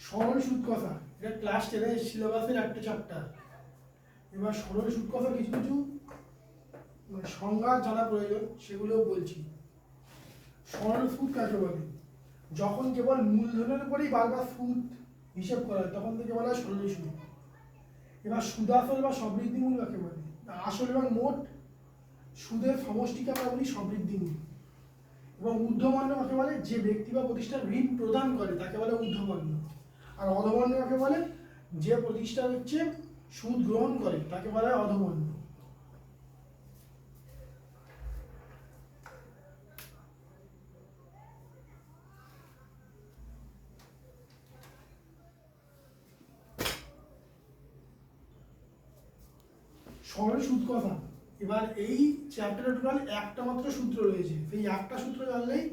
সরল সুদ কষা, এটা ক্লাস 10 সিলেবাসের একটা চ্যাপ্টার। এবার সরল সুদ কষা কিছু কিছু সংজ্ঞা জানা প্রয়োজন, সেগুলোও বলছি। সরল সুদ কাকে বলে? যখন কেবল মূলধনের উপরেই বারবার সুদ হিসেব করা হয় তখন থেকে বলা হয় সরল সুদ। এবার সুদাসল বা সমৃদ্ধিমূল কাকে বলে? আসল এবং মোট সুদের সমষ্টিকে আমরা বলি সমৃদ্ধিমূল। এবং ঊর্ধ্ববর্ণ কাকে বলে? যে ব্যক্তি বা প্রতিষ্ঠান ঋণ প্রদান করে তাকে বলে ঊর্ধ্ববর্ণ। আর অধবর্ণ কাকে বলে? যে প্রতিষ্ঠান হচ্ছে সুদ গ্রহণ করে তাকে বলা হয় অধবর্ণ। সরল সুদ কথা। এবার এই চ্যাপ্টারে টোটাল একটা মাত্র সূত্র রয়েছে, সেই একটা সূত্র জানলেই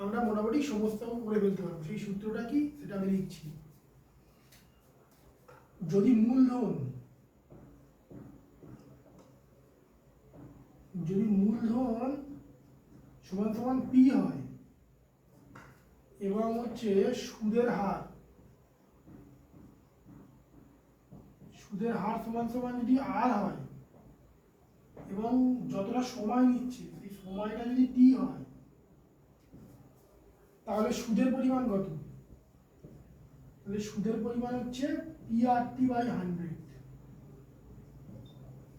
আমরা মোটামুটি সমস্ত করে ফেলতে পারবো। সেই সূত্রটা কি সেটা আমি লিখছি। যদি মূলধন সমান সমান পি হয় এবং হচ্ছে সুদের হার সমান সমান যদি আর হয় এবং যতটা সময় নিচ্ছে সেই সময়টা যদি টি হয়, তাহলে সুদের পরিমাণ কত? তাহলে সুদের পরিমাণ হচ্ছে PRT/100।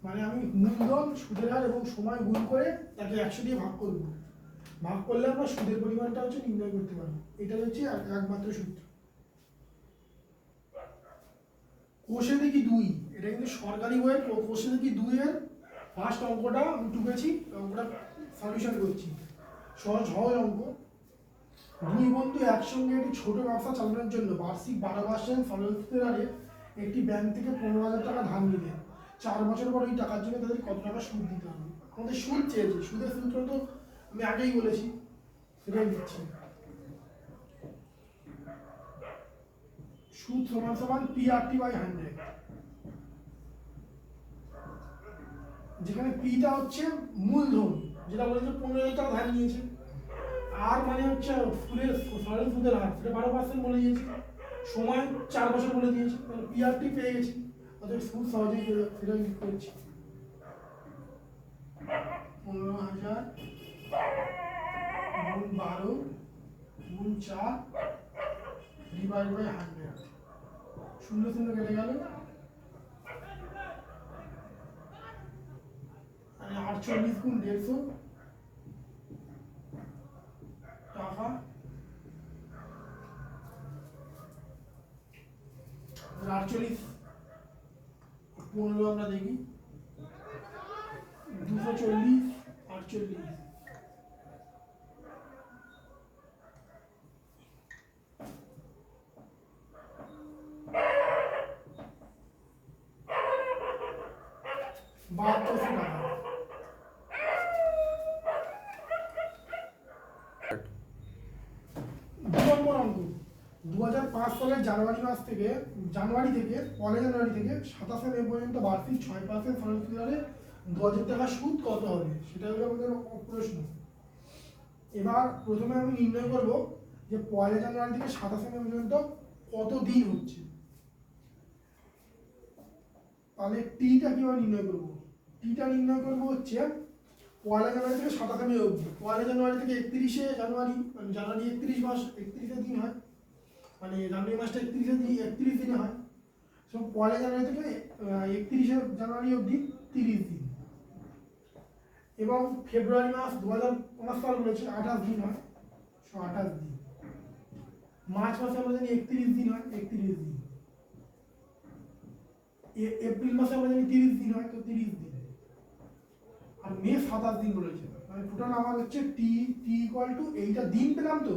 মানে আমি মূলধন, সুদের হার এবং সময় গুণ করে তাকে 100 দিয়ে ভাগ করব। ভাগ করলে আমরা সুদের পরিমাণটা হচ্ছে নির্ণয় করতে পারবো। এটা হচ্ছে একমাত্র সূত্র। কোষে দেখি 2, এটা কিন্তু সরকারি বইয়ের কোষে দেখি 2 এর ফার্স্ট অঙ্কটা আমি টুকেছি, অঙ্কটা সলিউশন করছি। সহজ অঙ্ক। 2 বন্ধু একসঙ্গে একটি ছোট ব্যবসা চালানোর জন্য বার্ষিক 12% সরল সুদের হারে একটি ব্যাংক থেকে 15,000 টাকা ধার নিলেন। 4 বছর পর ওই টাকার জন্য তাদের কত টাকা সুদ দিতে হবে? আমাদের সুদ চেয়েছে, সুদের সূত্র তো আমি আগেই বলেছি, সেটাই দিচ্ছি। সুদ সমান সমান PRT/100, যেখানে পিটা হচ্ছে মূলধন, যেটা বলেছে 15,000 টাকা ধার নিয়েছে, আর মানে হচ্ছে সরল সুদের হার, সেটা 12% বলে দিয়েছে, সময় 4 বছর বলে দিয়েছে, তাহলে PRT পেয়ে গেছি, অর্থাৎ সুদ সহজেই পেয়ে যাবে। সেটা লিখ করছি 15,000 গুণ 12 গুণ 4 /100। 0 0 কেটে গেল, 48 গুণ 150 টাকা। 48 15 আমরা দেখি, 240 48। নম্বর অঙ্ক। 2005 সালের জানুয়ারি থেকে 27 মে পর্যন্ত বার্ষিক 6% সরল সুদ হারে 2,000 টাকা সুদ কত হবে? সেটা হলো আমাদের প্রশ্ন। এবার প্রথমে আমি নির্ণয় করব যে 1 জানুয়ারি থেকে 27 মে পর্যন্ত কত দিন হচ্ছে। তাহলে টিটা কিভাবে নির্ণয় করব? টিটা নির্ণয় করব হচ্ছে 1 জানুয়ারি থেকে 27 মে অবধি। 1 জানুয়ারি থেকে 31 জানুয়ারি, মানে জানুয়ারি 31 মাস, 31 দিন হয়, মানে জানুয়ারি মাসটা 31 দিনে হয়। সব 1 জানুয়ারি থেকে 31 জানুয়ারি অবধি 30 দিন। এবং ফেব্রুয়ারি মাস 2005 সাল বলেছে 28 দিন হয়, 28 দিন। মার্চ মাসে আমরা জানি 31 দিন হয়, 31 দিন। এপ্রিল মাসে আমরা জানি 30 দিন হয়, তো 30 দিন। আর মে 27 দিন বলেছে, মানে টোটাল আমার হচ্ছে টি ইকুয়াল টু, এইটা দিন পেলাম তো,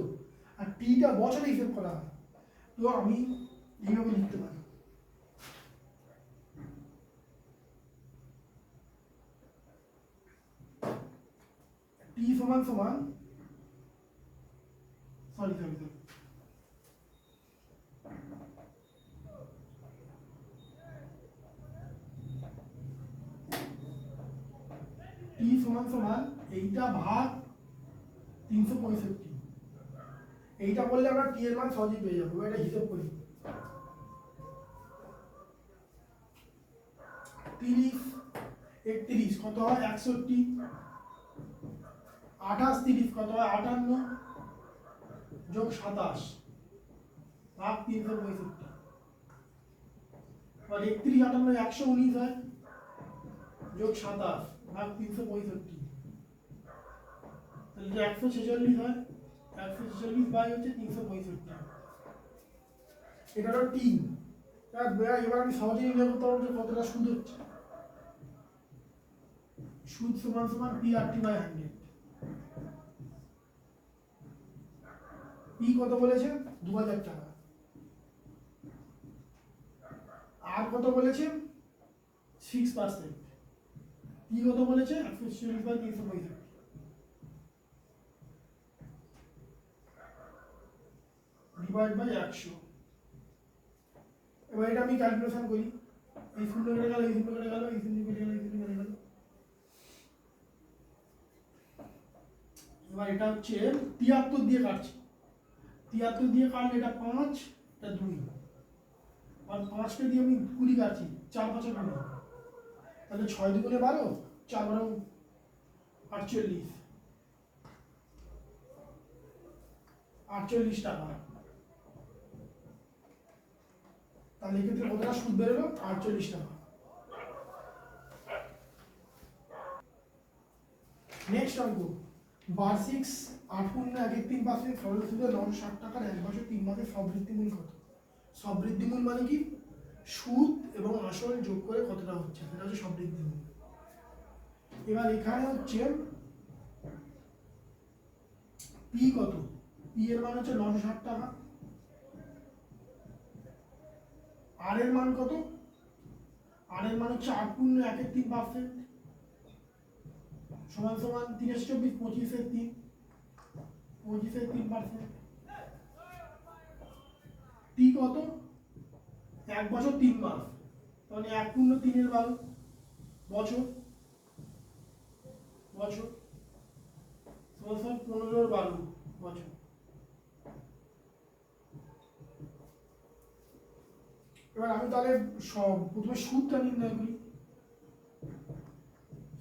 আর টিটা বছরে হিসেব করা হয়, তো আমি এইভাবে লিখতে পারি। টি সমান সমান সরি টি সমান সমান এইটা ভাগ 365। এইটা বললে আমরা টি এর মান সহজেই পেয়ে যাবো। এটা হিসেব করি, 30 31 কত হয় 61, 28 30 কত হয় 58 যোগ 27 ভাগ 365, আর 31 58 119 হয় যোগ 27 ভাগ 365, তাহলে 146 হয়, 146 বাই হচ্ছে 365। এটা হলো টি। এবার আমি সহজেই নির্ণয় করতে পারবো যে কতটা সুদ হচ্ছে। সুদ সমান সমান P R T by 100। P কত বলেছে 2000 টাকা, আর কত বলেছে 6%, পি কত বলেছে 146 বাই 365 ডিভাইড বাই 100। এবার এটা আমি ক্যালকুলেশন করি, এই শূন্য কেটে গেল, এই শূন্য কেটে গেল, এই শূন্য কেটে গেল, এই শূন্য কেটে গেল। এবার এটা হচ্ছে 73 দিয়ে কাটছি, 73 দিয়ে কাটলে এটা 5, এটা 2, আর 5টা দিয়ে আমি 20 কাটছি, 4 5 20, তাহলে 6 দুগুণে 12, 4 12 48, 48 টাকা। তাহলে এক্ষেত্রে কতটা সুদ বেরোলো 48 টাকা। নেক্সট অঙ্ক, বার্ষিক 8.13% সরল সুদে 960 টাকার 1 বছর 3 মাসের সবৃদ্ধিমূল কত? সবৃদ্ধিমূল মানে কি? সুদ এবং আসল যোগ করে কতটা হচ্ছে, সেটা হচ্ছে সবৃদ্ধিমূল। এবার এখানে হচ্ছে পি কত, পি এর মান হচ্ছে 960 টাকা, আর এর মান কত, আর এর মান হচ্ছে 8.13% সমান সমান 3 24 25 3, 25 3%। টি কত 1 বছর 3 মাস, মানে 1.3 এর 12 বছর, বছর সমান সমান 15 এর 12 বছর। এবার আমি তাহলে প্রথমে সুদটা নির্ণয় করি।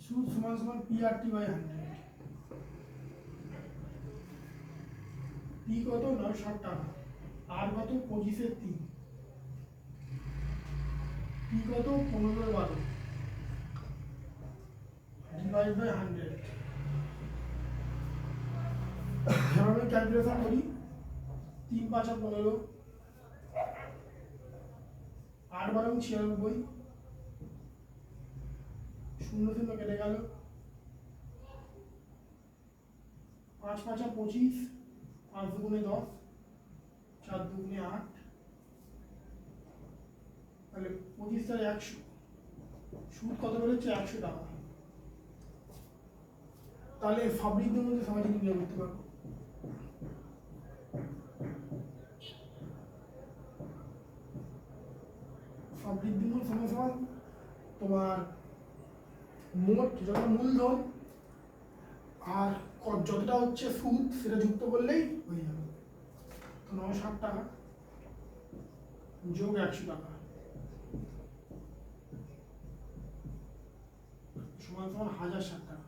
সুদ সমান সমান P R T by 100। P কত 960 টাকা, আর কত 25 3, পি কত 15 এর 12 ডিভাইড বাই 100। এবার আমি ক্যালকুলেশন করি, 3 5 15, 8 12 96, 0 0 কেটে গেল, 5 5 25, 5 দুগুণে 10, 4 দুগুণে 8, তাহলে 25 আর 100, সুদ কত বেরোচ্ছে 100 টাকা। তাহলে সবৃদ্ধির মধ্যে সমাজে নির্ণয় করতে পারবো। সবৃদ্ধিমূল সমান সমান তোমার মোট যত মূলধন আর যতটা হচ্ছে সুদ সেটা যুক্ত করলেই হয়ে যাবে। তো 960 টাকা যোগ 100 টাকা সমান সমান 1060 টাকা।